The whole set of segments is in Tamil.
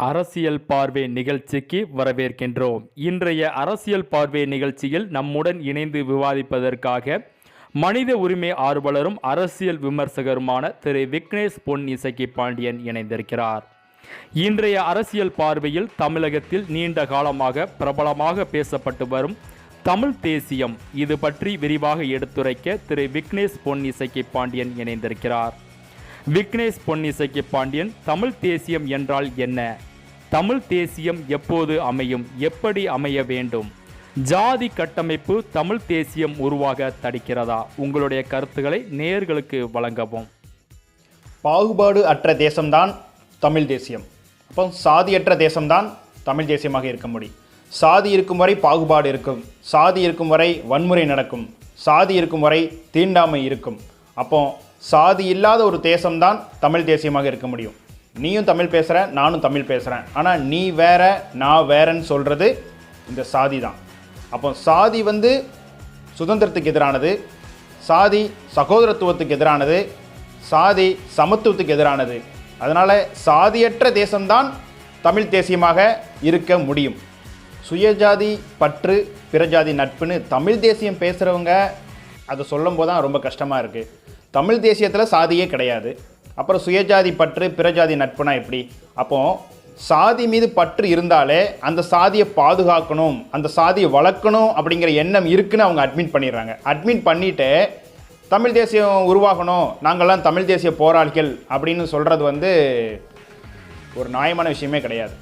அரசியல் பார்வை நிகழ்ச்சிக்கு வரவேற்கின்றோம். இன்றைய அரசியல் பார்வை நிகழ்ச்சியில் நம்முடன் இணைந்து விவாதிப்பதற்காக மனித உரிமை ஆர்வலரும் அரசியல் விமர்சகருமான திரு விக்னேஷ் பொன் இசக்கி பாண்டியன் இணைந்திருக்கிறார். இன்றைய அரசியல் பார்வையில் தமிழகத்தில் நீண்ட காலமாக பிரபலமாக பேசப்பட்டு வரும் தமிழ் தேசியம், இது பற்றி விரிவாக எடுத்துரைக்க திரு விக்னேஷ் பொன் இசக்கி பாண்டியன் இணைந்திருக்கிறார். விக்னேஷ் பொன் இசக்கி பாண்டியன், தமிழ் தேசியம் என்றால் என்ன? தமிழ் தேசியம் எப்போது அமையும்? எப்படி அமைய வேண்டும்? ஜாதி கட்டமைப்பு தமிழ் தேசியம் உருவாக தடுக்கிறதா? உங்களுடைய கருத்துக்களை நேயர்களுக்கு வழங்கவும். பாகுபாடு அற்ற தேசம்தான் தமிழ் தேசியம். அப்போ சாதியற்ற தேசம்தான் தமிழ் தேசியமாக இருக்க முடியும். சாதி இருக்கும் வரை பாகுபாடு இருக்கும், சாதி இருக்கும் வரை வன்முறை நடக்கும், சாதி இருக்கும் வரை தீண்டாமை இருக்கும். அப்போ சாதி இல்லாத ஒரு தேசம்தான் தமிழ் தேசியமாக இருக்க முடியும். நீயும் தமிழ் பேசுகிற, நானும் தமிழ் பேசுகிறேன், ஆனால் நீ வேற நான் வேறன்னு சொல்கிறது இந்த சாதி தான். அப்போ சாதி சுதந்திரத்துக்கு எதிரானது, சாதி சகோதரத்துவத்துக்கு எதிரானது, சாதி சமத்துவத்துக்கு எதிரானது. அதனால் சாதியற்ற தேசம்தான் தமிழ் தேசியமாக இருக்க முடியும். சுயஜாதி பற்று பிறஜாதி நட்புன்னு தமிழ் தேசியம் பேசுகிறவங்க அதை சொல்லும் போது தான் ரொம்ப கஷ்டமாக இருக்குது. தமிழ் தேசியத்தில் சாதியே கிடையாது, அப்புறம் சுயஜாதி பற்று பிறஜாதி நட்புனா எப்படி? அப்போது சாதி மீது பற்று இருந்தாலே அந்த சாதியை பாதுகாக்கணும், அந்த சாதியை வளர்க்கணும் அப்படிங்கிற எண்ணம் இருக்குன்னு அவங்க அட்மிட் பண்ணிடுறாங்க. அட்மிட் பண்ணிவிட்டு தமிழ் தேசியம் உருவாகணும், நாங்கள்லாம் தமிழ் தேசிய போராளிகள் அப்படின்னு சொல்கிறது ஒரு நியாயமான விஷயமே கிடையாது.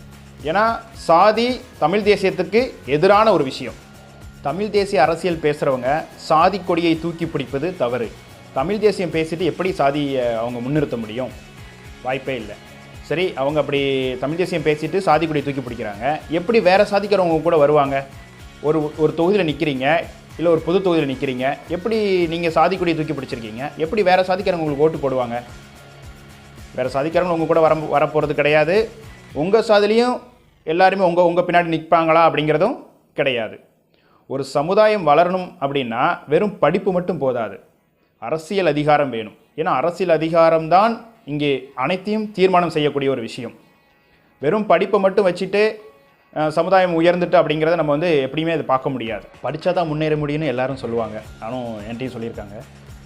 ஏன்னா சாதி தமிழ் தேசியத்துக்கு எதிரான ஒரு விஷயம். தமிழ் தேசிய அரசியல் பேசுகிறவங்க சாதி கொடியை தூக்கி பிடிப்பது தவறு. தமிழ் தேசியம் பேசிட்டு எப்படி சாதியை அவங்க முன்னிறுத்த முடியும்? வாய்ப்பே இல்லை. சரி, அவங்க அப்படி தமிழ் தேசியம் பேசிட்டு சாதி கொடியை தூக்கி பிடிக்கிறாங்க, எப்படி வேறு சாதிக்கிறவங்க கூட வருவாங்க? ஒரு தொகுதியில் நிற்கிறீங்க, இல்லை ஒரு பொது தொகுதியில் நிற்கிறீங்க, எப்படி நீங்கள் சாதி கொடியை தூக்கி பிடிச்சிருக்கீங்க, எப்படி வேறு சாதிக்கிறவங்க உங்களுக்கு ஓட்டு போடுவாங்க? வேறு சாதிக்கிறவங்க உங்கள் கூட வரப்போகிறது கிடையாது. உங்கள் சாதிலையும் எல்லாருமே உங்கள் பின்னாடி நிற்பாங்களா அப்படிங்கிறதும் கிடையாது. ஒரு சமுதாயம் வளரணும் அப்படின்னா வெறும் படிப்பு மட்டும் போதாது, அரசியல் அதிகாரம் வேணும். ஏன்னா அரசியல் அதிகாரம்தான் இங்கே அனைத்தையும் தீர்மானம் செய்யக்கூடிய ஒரு விஷயம். வெறும் படிப்பை மட்டும் வச்சுட்டு சமுதாயம் உயர்ந்துட்டு அப்படிங்கிறத நம்ம எப்படியுமே அதை பார்க்க முடியாது. படித்தா தான் முன்னேற முடியும்னு எல்லாரும் சொல்லுவாங்க, நானும் என்கிட்டையும் சொல்லியிருக்காங்க.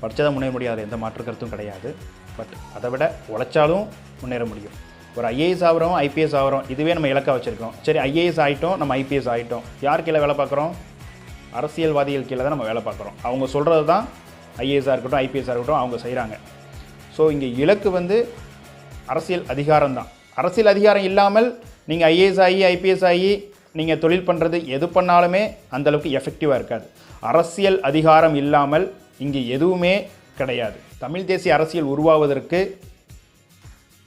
படித்தா தான் முன்னேற முடியாது, எந்த மாற்று கருத்தும் கிடையாது. பட் அதை விட உழைச்சாலும் முன்னேற முடியும். ஒரு ஐஏஎஸ் ஆகிறோம், ஐபிஎஸ் ஆகிறோம், இதுவே நம்ம இலக்காக வச்சுருக்கோம். சரி, ஐஏஎஸ் ஆகிட்டோம், நம்ம ஐபிஎஸ் ஆகிட்டோம், யார் கீழே வேலை பார்க்குறோம்? அரசியல்வாதிகள் கீழே தான் நம்ம வேலை பார்க்குறோம். அவங்க சொல்கிறது தான் ஐஏஎஸ்ஸாக இருக்கட்டும், ஐபிஎஸ்ஸாக இருக்கட்டும் அவங்க செய்கிறாங்க. ஸோ இங்கே இலக்கு அரசியல் அதிகாரம் தான். அரசியல் அதிகாரம் இல்லாமல் நீங்கள் ஐஏஎஸ் ஆகி ஐபிஎஸ் ஆகி நீங்கள் தொழில் பண்ணுறது எது பண்ணாலுமே அந்தளவுக்கு எஃபெக்டிவாக இருக்காது. அரசியல் அதிகாரம் இல்லாமல் இங்கே எதுவுமே கிடையாது. தமிழ் தேசிய அரசியல் உருவாவதற்கு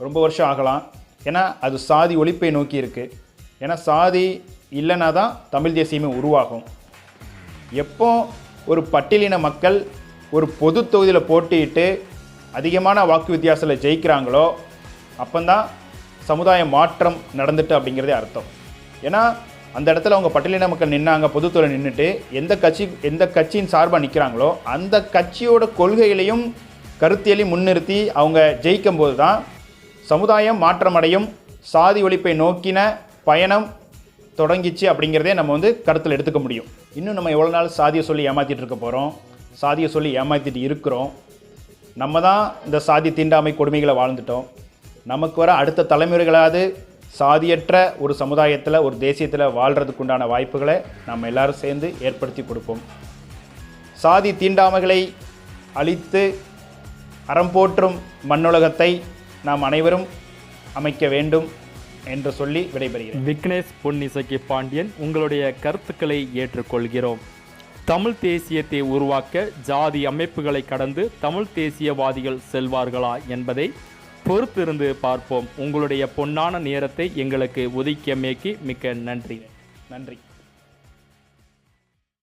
ரொம்ப வருஷம் ஆகலாம். ஏன்னா அது சாதி ஒழிப்பை நோக்கி இருக்குது. ஏன்னா சாதி இல்லைன்னா தான் தமிழ் தேசியமே உருவாகும். எப்போ ஒரு பட்டியலின மக்கள் ஒரு பொது தொகுதியில் போட்டியிட்டு அதிகமான வாக்கு வித்தியாசத்தில் ஜெயிக்கிறாங்களோ அப்போந்தான் சமுதாய மாற்றம் நடந்துட்டு அப்படிங்கிறதே அர்த்தம். ஏன்னா அந்த இடத்துல அவங்க பட்டியலின மக்கள் நின்னாங்க, பொது தொகுதியில் நின்றுட்டு எந்த கட்சியின் சார்பாக நிற்கிறாங்களோ அந்த கட்சியோட கொள்கைகளையும் கருத்தியலையும் முன்னிறுத்தி அவங்க ஜெயிக்கும் போது தான் சமுதாயம் மாற்றமடையும், சாதி ஒழிப்பை நோக்கின பயணம் தொடங்கிச்சு அப்படிங்கிறதே நம்ம கருத்தில் எடுத்துக்க முடியும். இன்னும் நம்ம எவ்வளோ நாள் சாதியை சொல்லி ஏமாற்றிட்டு இருக்க போகிறோம்? சாதியை சொல்லி ஏமாற்றிட்டு இருக்கிறோம். நம்ம தான் இந்த சாதி தீண்டாமை கொடுமைகளை வாழ்ந்துட்டோம். நமக்கு வர அடுத்த தலைமுறைகளாவது சாதியற்ற ஒரு சமுதாயத்தில், ஒரு தேசியத்தில் வாழ்கிறதுக்கு உண்டான வாய்ப்புகளை நம்ம எல்லாரும் சேர்ந்து ஏற்படுத்தி கொடுப்போம். சாதி தீண்டாமைகளை அழித்து அறம் போற்றும் மண்ணுலகத்தை நாம் அனைவரும் அமைக்க வேண்டும் என்று சொல்லி விடைபெறுகிறேன். விக்னேஷ் பொன் இசக்கி பாண்டியன், உங்களுடைய கருத்துக்களை ஏற்றுக்கொள்கிறோம். தமிழ் தேசியத்தை உருவாக்க ஜாதி அமைப்புகளை கடந்து தமிழ் தேசியவாதிகள் செல்வார்களா என்பதை பொறுத்திருந்து பார்ப்போம். உங்களுடைய பொன்னான நேரத்தை எங்களுக்கு ஒதுக்கியமைக்கு மிக்க நன்றி.